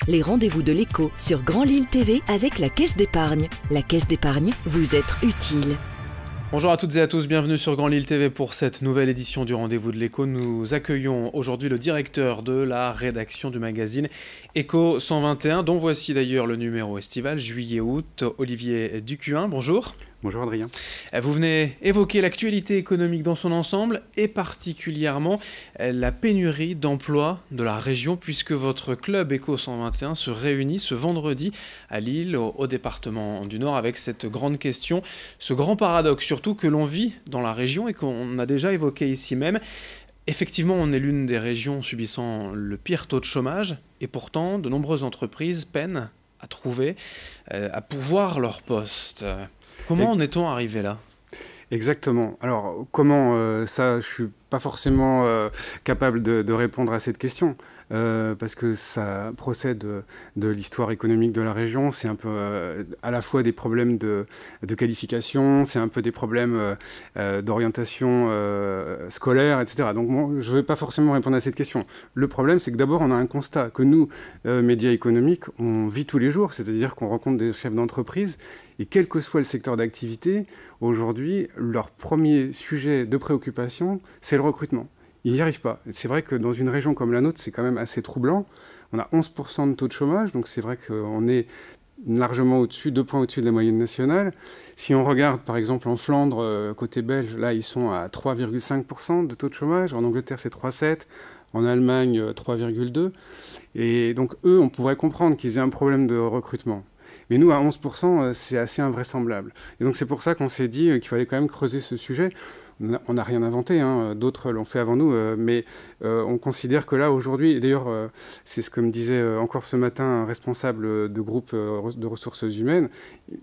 les rendez-vous de l'écho sur Grand Lille TV avec la Caisse d'épargne. La Caisse d'épargne, vous être utile. Bonjour à toutes et à tous, bienvenue sur Grand Lille TV pour cette nouvelle édition du Rendez-vous de l'Écho. Nous accueillons aujourd'hui le directeur de la rédaction du magazine Écho 121, dont voici d'ailleurs le numéro estival, juillet-août, Olivier Ducuin. Bonjour. Bonjour Adrien. Vous venez évoquer l'actualité économique dans son ensemble et particulièrement la pénurie d'emplois de la région puisque votre club Écho 121 se réunit ce vendredi à Lille, au département du Nord, avec cette grande question, ce grand paradoxe surtout que l'on vit dans la région et qu'on a déjà évoqué ici même. Effectivement, on est l'une des régions subissant le pire taux de chômage et pourtant de nombreuses entreprises peinent à trouver, à pourvoir leur poste. Comment en est-on arrivé là ? Exactement. Alors, comment ça, je suis pas forcément capable de répondre à cette question. Parce que ça procède de l'histoire économique de la région. C'est un peu à la fois des problèmes de qualification, c'est un peu des problèmes d'orientation scolaire, etc. Donc moi, je ne vais pas forcément répondre à cette question. Le problème, c'est que d'abord, on a un constat que nous, médias économiques, on vit tous les jours. C'est-à-dire qu'on rencontre des chefs d'entreprise et quel que soit le secteur d'activité, aujourd'hui, leur premier sujet de préoccupation, c'est le recrutement. Ils n'y arrivent pas. C'est vrai que dans une région comme la nôtre, c'est quand même assez troublant. On a 11% de taux de chômage, donc c'est vrai qu'on est largement au-dessus, 2 points au-dessus de la moyenne nationale. Si on regarde par exemple en Flandre, côté belge, là ils sont à 3,5% de taux de chômage. En Angleterre c'est 3,7%, en Allemagne 3,2%. Et donc eux, on pourrait comprendre qu'ils aient un problème de recrutement. Mais nous, à 11%, c'est assez invraisemblable. Et donc c'est pour ça qu'on s'est dit qu'il fallait quand même creuser ce sujet. On n'a rien inventé, hein, d'autres l'ont fait avant nous, mais on considère que là, aujourd'hui, et d'ailleurs, c'est ce que me disait encore ce matin un responsable de groupe de ressources humaines,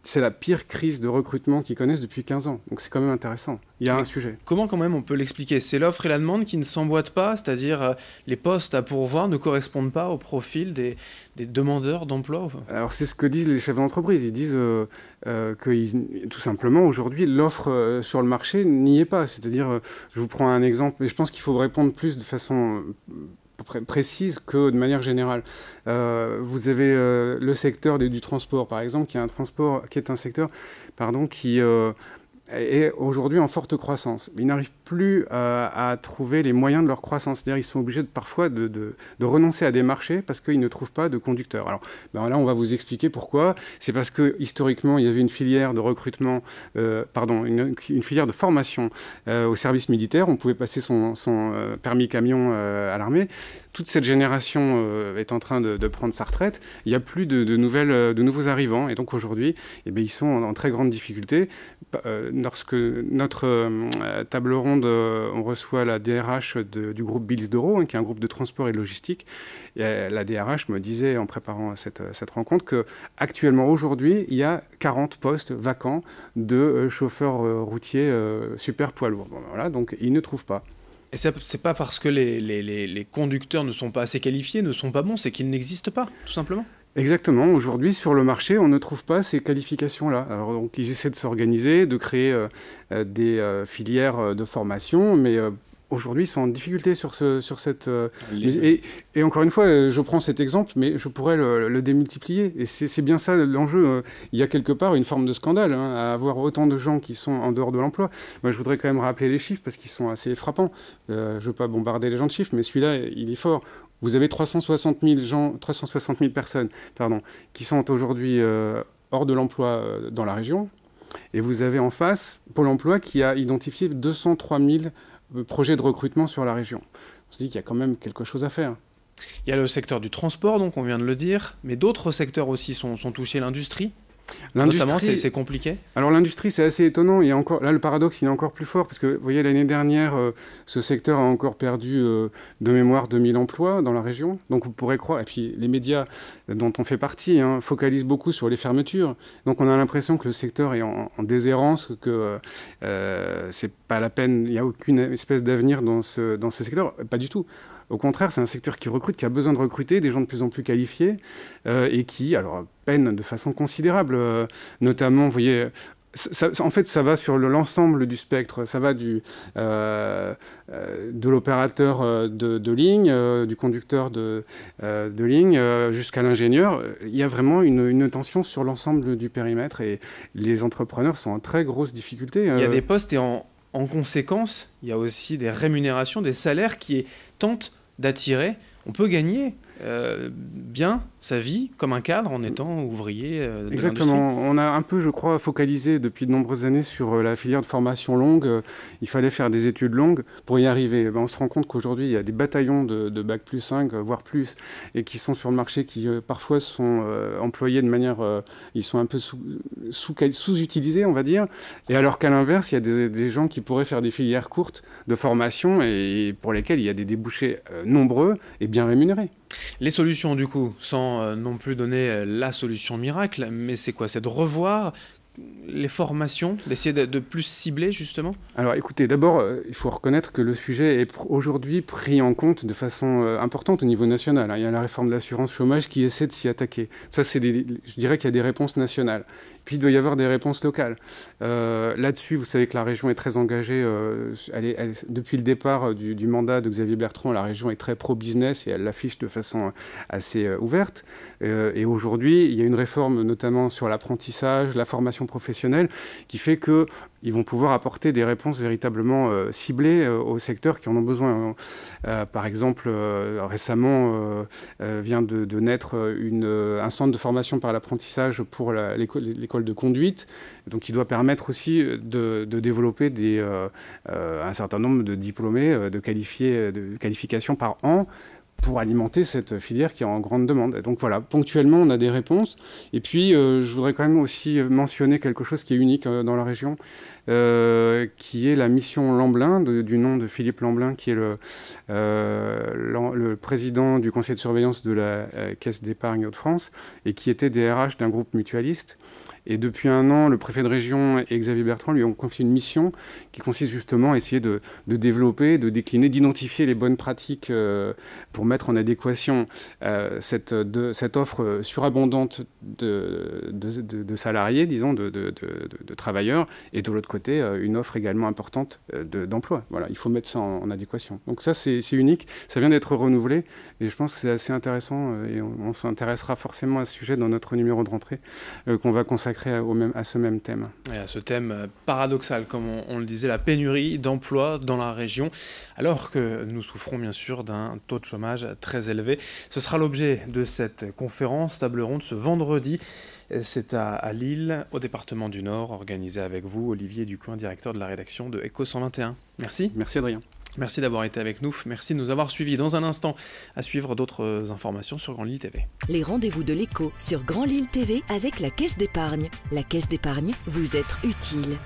c'est la pire crise de recrutement qu'ils connaissent depuis 15 ans. Donc c'est quand même intéressant. Il y a un sujet. Comment quand même on peut l'expliquer ? C'est l'offre et la demande qui ne s'emboîtent pas, c'est-à-dire les postes à pourvoir ne correspondent pas au profil des demandeurs d'emploi ? Alors c'est ce que disent les chefs d'entreprise. Ils disent que tout simplement, aujourd'hui, l'offre sur le marché n'y est pas. C'est-à-dire, je vous prends un exemple, et je pense qu'il faut répondre plus de façon précise que de manière générale. Vous avez le secteur du transport, par exemple, qui est un secteur qui est aujourd'hui en forte croissance. Ils n'arrivent plus à trouver les moyens de leur croissance. C'est-à-dire ils sont obligés parfois de renoncer à des marchés parce qu'ils ne trouvent pas de conducteurs. Alors là, on va vous expliquer pourquoi. C'est parce que historiquement, il y avait une filière de recrutement, une filière de formation au service militaire. On pouvait passer son permis camion à l'armée. Toute cette génération est en train de prendre sa retraite. Il n'y a plus de nouveaux arrivants. Et donc aujourd'hui, ils sont en très grande difficulté. Lorsque notre table ronde, on reçoit la DRH du groupe Bilz-Doro, qui est un groupe de transport et de logistique. Et la DRH me disait en préparant cette rencontre qu'actuellement, aujourd'hui, il y a 40 postes vacants de chauffeurs routiers super poids lourds. Bon, voilà, donc ils ne trouvent pas. Et c'est pas parce que les conducteurs ne sont pas assez qualifiés, ne sont pas bons, c'est qu'ils n'existent pas, tout simplement. Exactement. Aujourd'hui, sur le marché, on ne trouve pas ces qualifications-là. Alors, donc, ils essaient de s'organiser, de créer des filières de formation, mais aujourd'hui, ils sont en difficulté sur cette... Et encore une fois, je prends cet exemple, mais je pourrais le démultiplier. Et c'est bien ça l'enjeu. Il y a quelque part une forme de scandale à avoir autant de gens qui sont en dehors de l'emploi. Moi, je voudrais quand même rappeler les chiffres parce qu'ils sont assez frappants. Je ne veux pas bombarder les gens de chiffres, mais celui-là, il est fort. Vous avez 360 000 personnes qui sont aujourd'hui hors de l'emploi dans la région. Et vous avez en face Pôle emploi qui a identifié 203 000 projets de recrutement sur la région. On se dit qu'il y a quand même quelque chose à faire. Il y a le secteur du transport, donc on vient de le dire, mais d'autres secteurs aussi sont touchés, l'industrie. Notamment, c'est compliqué. Alors l'industrie, c'est assez étonnant. Il y a encore, là, le paradoxe, il est encore plus fort parce que, vous voyez, l'année dernière, ce secteur a encore perdu de mémoire 2000 emplois dans la région. Donc vous pourrez croire, et puis les médias dont on fait partie focalisent beaucoup sur les fermetures. Donc on a l'impression que le secteur est en déshérence, que c'est pas la peine, il n'y a aucune espèce d'avenir dans ce secteur. Pas du tout. Au contraire, c'est un secteur qui recrute, qui a besoin de recruter des gens de plus en plus qualifiés et qui, alors, peine de façon considérable. Notamment, vous voyez, En fait, ça va sur l'ensemble du spectre. Ça va de l'opérateur de ligne, du conducteur de ligne, jusqu'à l'ingénieur. Il y a vraiment une tension sur l'ensemble du périmètre et les entrepreneurs sont en très grosse difficulté. Il y a des postes et en conséquence, il y a aussi des rémunérations, des salaires qui tentent d'attirer. On peut gagner bien sa vie comme un cadre en étant ouvrier de Exactement. On a un peu, je crois, focalisé depuis de nombreuses années sur la filière de formation longue. Il fallait faire des études longues pour y arriver. On se rend compte qu'aujourd'hui, il y a des bataillons de Bac plus 5, voire plus, et qui sont sur le marché, qui parfois sont employés de manière... ils sont un peu sous-utilisés, on va dire. Et alors qu'à l'inverse, il y a des gens qui pourraient faire des filières courtes de formation et pour lesquelles il y a des débouchés nombreux et bien rémunérés. Les solutions, du coup, sans non plus donner la solution miracle, mais c'est quoi? C'est de revoir les formations, d'essayer de plus cibler, justement? Alors écoutez, d'abord, il faut reconnaître que le sujet est aujourd'hui pris en compte de façon importante au niveau national. Il y a la réforme de l'assurance chômage qui essaie de s'y attaquer. Ça, je dirais qu'il y a des réponses nationales. Puis il doit y avoir des réponses locales. Là-dessus, vous savez que la région est très engagée. Depuis le départ du mandat de Xavier Bertrand, la région est très pro-business et elle l'affiche de façon assez ouverte. Et aujourd'hui, il y a une réforme notamment sur l'apprentissage, la formation professionnelle, qui fait qu'ils vont pouvoir apporter des réponses véritablement ciblées aux secteurs qui en ont besoin. Par exemple, récemment, vient de naître un centre de formation par l'apprentissage pour l'école de conduite, donc il doit permettre aussi de développer un certain nombre de diplômés, de qualifications par an pour alimenter cette filière qui est en grande demande. Donc voilà, ponctuellement, on a des réponses. Et puis, je voudrais quand même aussi mentionner quelque chose qui est unique dans la région, qui est la mission Lamblin, du nom de Philippe Lamblin, qui est le président du conseil de surveillance de la Caisse d'épargne Hauts-de-France et qui était DRH d'un groupe mutualiste. Et depuis un an, le préfet de région et Xavier Bertrand lui ont confié une mission qui consiste justement à essayer de développer, de décliner, d'identifier les bonnes pratiques pour mettre en adéquation cette offre surabondante de salariés, disons, de travailleurs, et de l'autre côté, une offre également importante d'emploi. Voilà, il faut mettre ça en adéquation. Donc ça, c'est unique, ça vient d'être renouvelé, et je pense que c'est assez intéressant, et on s'intéressera forcément à ce sujet dans notre numéro de rentrée qu'on va consacrer à ce même thème. Et à ce thème paradoxal, comme on le disait, la pénurie d'emplois dans la région, alors que nous souffrons bien sûr d'un taux de chômage très élevé. Ce sera l'objet de cette conférence, table ronde, ce vendredi. C'est à Lille, au département du Nord, organisé avec vous, Olivier Ducoin, directeur de la rédaction de Echo 121. Merci. Merci Adrien. Merci d'avoir été avec nous. Merci de nous avoir suivis. Dans un instant, à suivre d'autres informations sur Grand Lille TV. Les rendez-vous de l'Echo sur Grand Lille TV avec la Caisse d'épargne. La Caisse d'épargne, vous êtes utile.